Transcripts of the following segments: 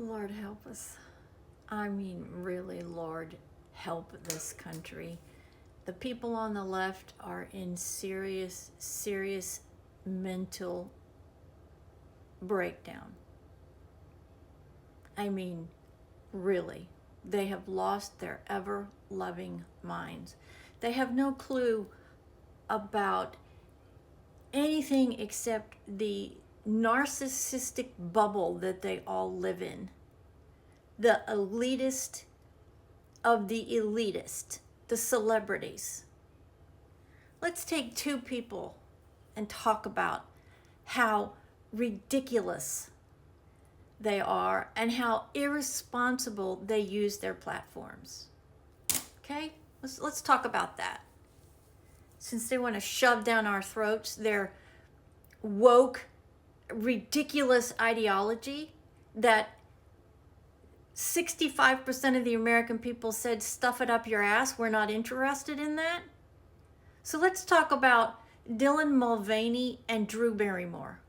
Lord help us. I mean, really, Lord, help this country. The people on the left are in serious, serious mental breakdown. I mean, really. They have lost their ever-loving minds. They have no clue about anything except the narcissistic bubble that they all live in. The elitist of the elitist, the celebrities. Let's take two people and talk about how ridiculous they are and how irresponsible they use their platforms. Okay? Let's talk about that. Since they want to shove down our throats their woke, ridiculous ideology that 65% of the American people said, stuff it up your ass, we're not interested in that. So let's talk about Dylan Mullvaney and Brew Barrymore.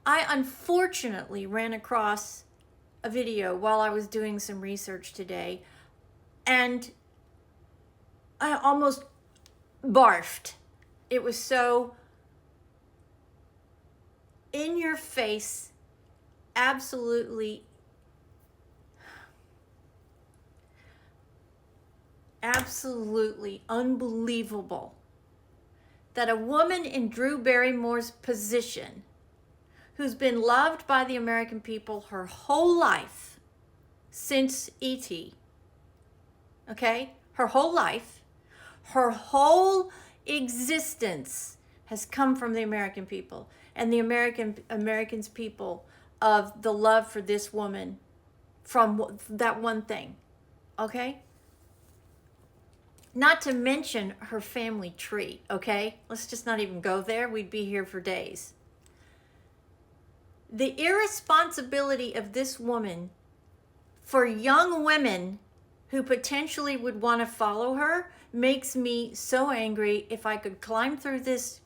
I unfortunately ran across a video while I was doing some research today, and I almost barfed. It was so in your face, absolutely unbelievable that a woman in Drew Barrymore's position, who's been loved by the American people her whole life since E.T., okay? Her whole life, her whole existence has come from the American people and the Americans people of the love for this woman from that one thing, okay? Not to mention her family tree, okay? Let's just not even go there. We'd be here for days. The irresponsibility of this woman for young women who potentially would want to follow her makes me so angry. If I could climb through this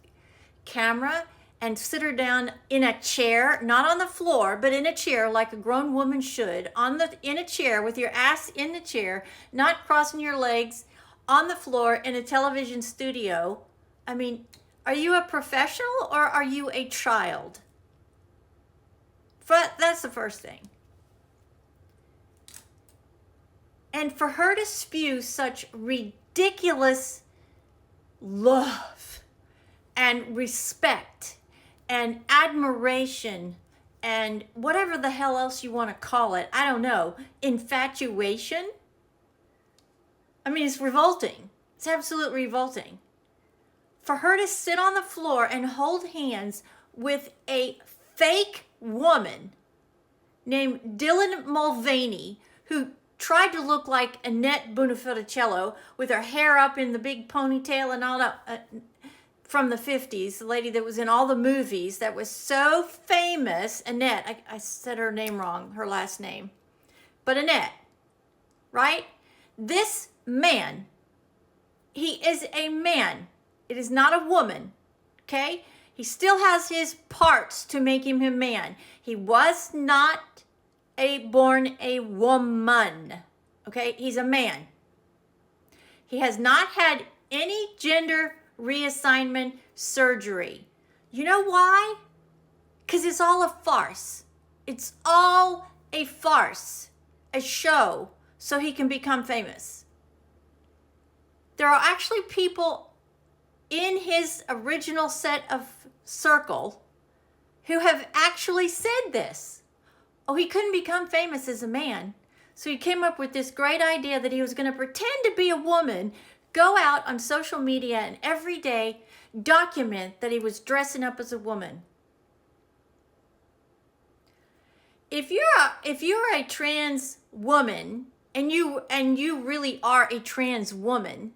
camera and sit her down in a chair, not on the floor, but in a chair like a grown woman should, in a chair with your ass in the chair, not crossing your legs, on the floor in a television studio. I mean, are you a professional or are you a child? That's the first thing. And for her to spew such ridiculous love and respect and admiration and whatever the hell else you want to call it, I don't know, infatuation. I mean, it's revolting. It's absolutely revolting. For her to sit on the floor and hold hands with a fake woman named Dylan Mullvaney, who tried to look like Annette Funicello with her hair up in the big ponytail and all that, from the 50s, the lady that was in all the movies that was so famous. Annette, I said her name wrong, her last name. But Annette, right? This man, he is a man. It is not a woman, okay? He still has his parts to make him a man. He was not born a woman, okay? He's a man. He has not had any gender reassignment surgery. You know why? Because it's all a farce. It's all a farce, a show, so he can become famous. There are actually people in his original set of circle who have actually said this. Oh, he couldn't become famous as a man. So he came up with this great idea that he was going to pretend to be a woman, go out on social media and every day document that he was dressing up as a woman. If you're a trans woman and you really are a trans woman,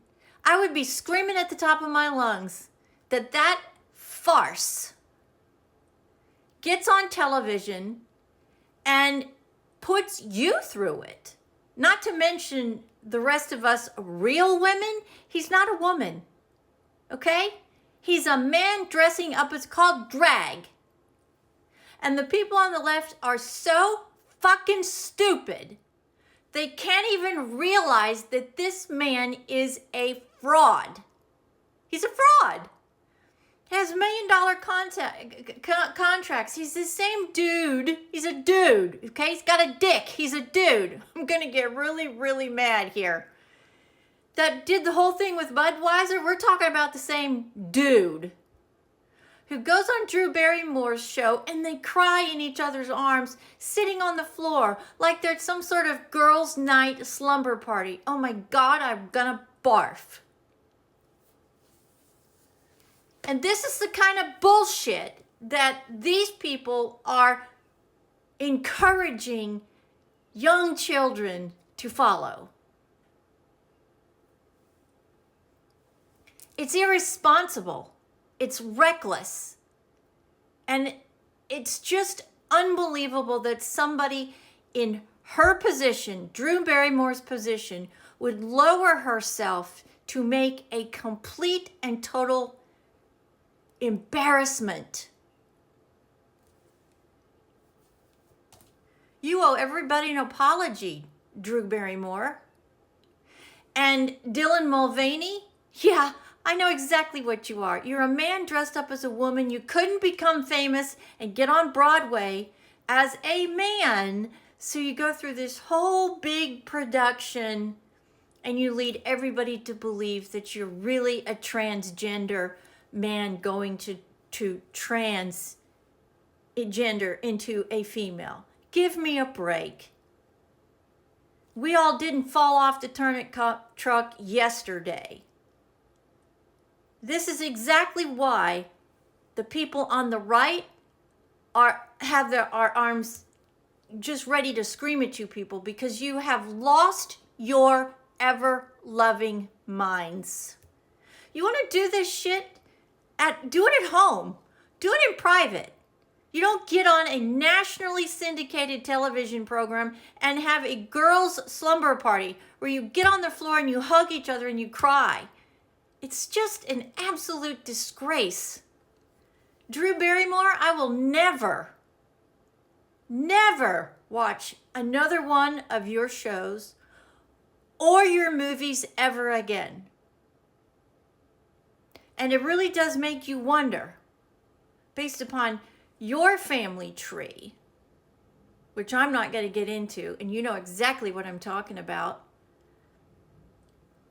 I would be screaming at the top of my lungs that farce gets on television and puts you through it. Not to mention the rest of us real women. He's not a woman, okay? He's a man dressing up. It's called drag. And the people on the left are so fucking stupid. They can't even realize that this man is a fraud. He's a fraud. He has $1 million contracts. He's the same dude. He's a dude, okay? He's got a dick. He's a dude. I'm going to get really, really mad here. That did the whole thing with Budweiser. We're talking about the same dude who goes on Drew Barrymore's show and they cry in each other's arms, sitting on the floor like there's some sort of girls' night slumber party. Oh my God, I'm gonna barf. And this is the kind of bullshit that these people are encouraging young children to follow. It's irresponsible. It's reckless. And it's just unbelievable that somebody in her position, Drew Barrymore's position, would lower herself to make a complete and total embarrassment. You owe everybody an apology, Drew Barrymore. And Dylan Mullvaney, yeah, I know exactly what you are. You're a man dressed up as a woman. You couldn't become famous and get on Broadway as a man. So you go through this whole big production and you lead everybody to believe that you're really a transgender man going to transgender into a female. Give me a break. We all didn't fall off the turnip truck yesterday. This is exactly why the people on the right have their arms just ready to scream at you people, because you have lost your ever-loving minds. You want to do this shit? Do it at home. Do it in private. You don't get on a nationally syndicated television program and have a girls' slumber party where you get on the floor and you hug each other and you cry. It's just an absolute disgrace. Drew Barrymore, I will never watch another one of your shows or your movies ever again. And it really does make you wonder, based upon your family tree, which I'm not going to get into, and you know exactly what I'm talking about,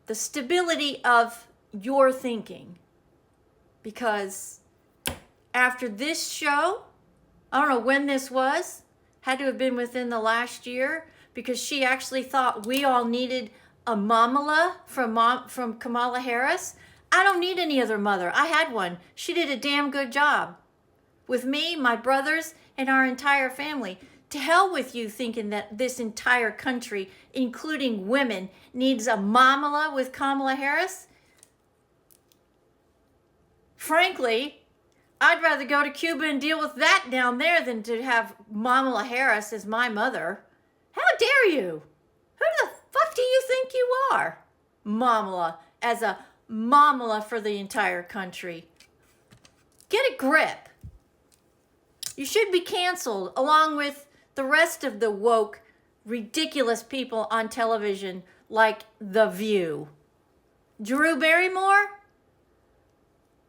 the stability of your thinking. Because after this show, I don't know when this was, had to have been within the last year, because she actually thought we all needed a mamala from Kamala Harris. I don't need any other mother. I had one. She did a damn good job with me, my brothers, and our entire family. To hell with you thinking that this entire country, including women, needs a mamala with Kamala Harris. Frankly, I'd rather go to Cuba and deal with that down there than to have Kamala Harris as my mother. How dare you? Who the fuck do you think you are? Mamala as a mamala for the entire country. Get a grip. You should be canceled along with the rest of the woke, ridiculous people on television like The View. Drew Barrymore,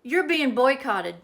you're being boycotted.